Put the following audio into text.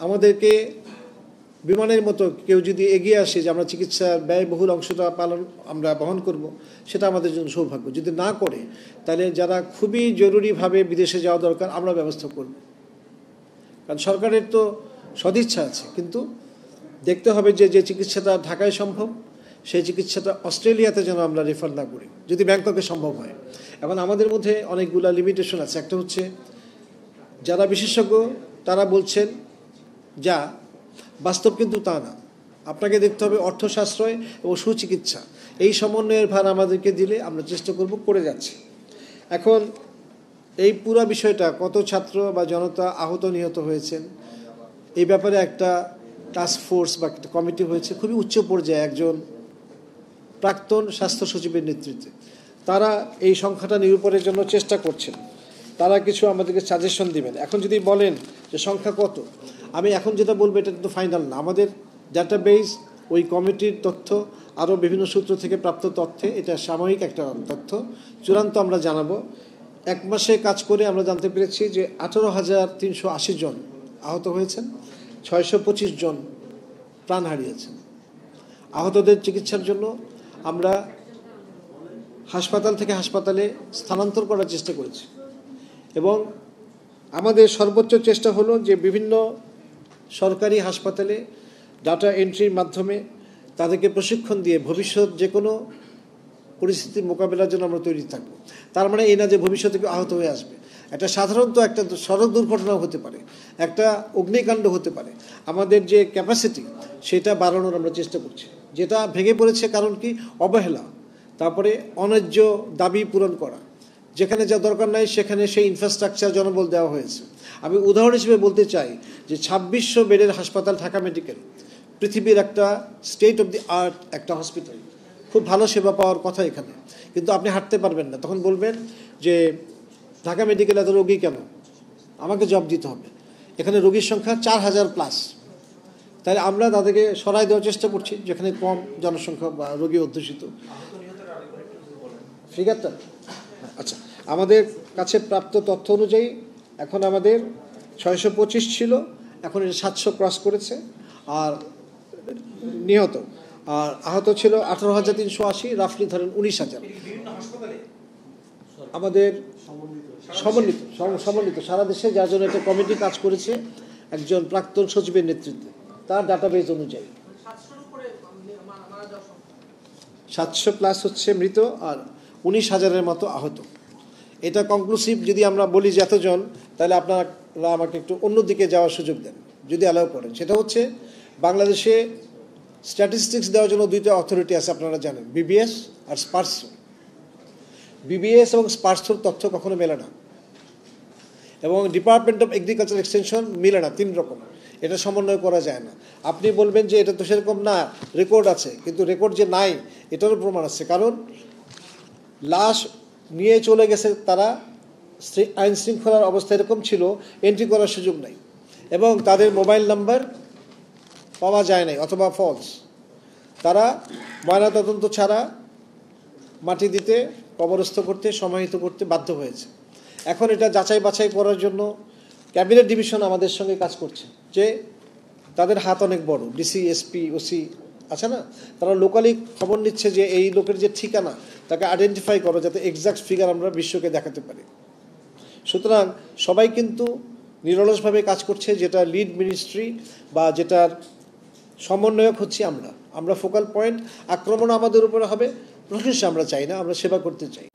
আমাদেরকে বিমানের মতো কেউ যদি এগিয়ে আসে যে আমরা চিকিৎসার ব্যয়বহুল অংশটা আমরা বহন করব, সেটা আমাদের জন্য সৌভাগ্য। যদি না করে তাহলে যারা খুবই জরুরিভাবে বিদেশে যাওয়া দরকার আমরা ব্যবস্থা করব। কারণ সরকারের তো সদিচ্ছা আছে, কিন্তু দেখতে হবে যে চিকিৎসাটা ঢাকায় সম্ভব সেই চিকিৎসাটা অস্ট্রেলিয়াতে যেন আমরা রেফার না করি, যদি ব্যাংককে সম্ভব হয়। এখন আমাদের মধ্যে অনেকগুলো লিমিটেশন আছে। একটা হচ্ছে যারা বিশেষজ্ঞ তারা বলছেন যা, বাস্তব কিন্তু তা না। আপনাকে দেখতে হবে অর্থ সাশ্রয় এবং সুচিকিৎসা, এই সমন্বয়ের ভার আমাদেরকে দিলে আমরা চেষ্টা করব, করে যাচ্ছি। এখন এই পুরো বিষয়টা কত ছাত্র বা জনতা আহত নিহত হয়েছেন এই ব্যাপারে একটা টাস্ক ফোর্স বা একটা কমিটি হয়েছে খুবই উচ্চ পর্যায়ে একজন প্রাক্তন স্বাস্থ্য সচিবের নেতৃত্বে। তারা এই সংখ্যাটা নিরূপণের জন্য চেষ্টা করছেন। তারা কিছু আমাদেরকে সাজেশন দিবেন। এখন যদি বলেন যে সংখ্যা কত, আমি এখন যেটা বলবো এটা কিন্তু ফাইনাল না। আমাদের ডাটাবেস, ওই কমিটির তথ্য, আরও বিভিন্ন সূত্র থেকে প্রাপ্ত তথ্যে এটা সাময়িক একটা তথ্য, চূড়ান্ত আমরা জানাবো। 1 মাসে কাজ করে আমরা জানতে পেরেছি যে 18,380 জন আহত হয়েছেন, 625 জন প্রাণ হারিয়েছেন। আহতদের চিকিৎসার জন্য আমরা হাসপাতাল থেকে হাসপাতালে স্থানান্তর করার চেষ্টা করেছি এবং আমাদের সর্বোচ্চ চেষ্টা হলো যে বিভিন্ন সরকারি হাসপাতালে ডাটা এন্ট্রির মাধ্যমে তাদেরকে প্রশিক্ষণ দিয়ে ভবিষ্যৎ যে কোনো পরিস্থিতির মোকাবেলার জন্য আমরা তৈরি থাকবো। তার মানে এই না যে ভবিষ্যতে কেউ আহত হয়ে আসবে। একটা সাধারণত একটা সড়ক দুর্ঘটনাও হতে পারে, একটা অগ্নিকাণ্ড হতে পারে। আমাদের যে ক্যাপাসিটি সেটা বাড়ানোর আমরা চেষ্টা করছি। যেটা ভেঙে পড়েছে কারণ কি? অবহেলা, তারপরে অন্যায্য দাবি পূরণ করা, যেখানে যা দরকার নাই সেখানে সেই ইনফ্রাস্ট্রাকচার জনবল দেওয়া হয়েছে। আমি উদাহরণ হিসেবে বলতে চাই যে 2600 বেডের হাসপাতাল ঢাকা মেডিকেল, পৃথিবীর একটা স্টেট অফ দি আর্ট একটা হসপিটাল, খুব ভালো সেবা পাওয়ার কথা এখানে, কিন্তু আপনি হাঁটতে পারবেন না। তখন বলবেন যে ঢাকা মেডিকেল এত রোগী কেন? আমাকে জবাব দিতে হবে। এখানে রোগীর সংখ্যা 4000+। তাহলে আমরা তাদেরকে সরাই দেওয়ার চেষ্টা করছি যেখানে কম জনসংখ্যা বা রোগী অধ্যুষিত। ফিগারটা আচ্ছা, আমাদের কাছে প্রাপ্ত তথ্য অনুযায়ী এখন আমাদের 625 ছিল, এখন এটা 700 ক্রস করেছে। আর নিহত আর আহত ছিল 18,380, রাফলি ধরেন 19,000। আমাদের সমন্বিত সারা দেশে, যার জন্য একটা কমিটি কাজ করেছে একজন প্রাক্তন সচিবের নেতৃত্বে, তার ডাটাবেস অনুযায়ী 700+ হচ্ছে মৃত আর 19,000-এর মতো আহত। এটা কনক্লুসিভ যদি আমরা বলি যে এতজন, তাহলে আপনারা আমাকে একটু অন্যদিকে যাওয়ার সুযোগ দেন যদি অ্যালাউ করেন। সেটা হচ্ছে বাংলাদেশে স্ট্যাটিস্টিক্স দেওয়ার জন্য 2টা অথরিটি আছে, আপনারা জানেন, বিবিএস আর স্পার্সো। বিবিএস এবং স্পার্সোর তথ্য কখনো মেলে না এবং ডিপার্টমেন্ট অফ এগ্রিকালচার এক্সটেনশন মিলে না। 3 রকম, এটা সমন্বয় করা যায় না। আপনি বলবেন যে এটা তো সেরকম না, রেকর্ড আছে, কিন্তু রেকর্ড যে নাই এটারও প্রমাণ আছে। কারণ লাশ নিয়ে চলে গেছে তারা, আইন শৃঙ্খলার অবস্থা এরকম ছিল এন্ট্রি করার সুযোগ নাই এবং তাদের মোবাইল নাম্বার পাওয়া যায় নাই অথবা ফলস। তারা ময়নাতদন্ত ছাড়া মাটি দিতে, কবরস্থ করতে, সমাহিত করতে বাধ্য হয়েছে। এখন এটা যাচাই বাছাই করার জন্য ক্যাবিনেট ডিভিশন আমাদের সঙ্গে কাজ করছে, যে তাদের হাত অনেক বড়, ডিসি, এসপি, ওসি আছে না, তারা লোকালি খবর নিচ্ছে যে এই লোকের যে ঠিকানা তাকে আইডেন্টিফাই করো, যাতে এক্সাক্ট ফিগার আমরা বিশ্বকে দেখাতে পারি। সুতরাং সবাই কিন্তু নিরলসভাবে কাজ করছে। যেটা লিড মিনিস্ট্রি বা যেটার সমন্বয়ক হচ্ছে আমরা ফোকাল পয়েন্ট। আক্রমণ আমাদের উপরে হবে, প্রশংসা আমরা চাই না, আমরা সেবা করতে চাই।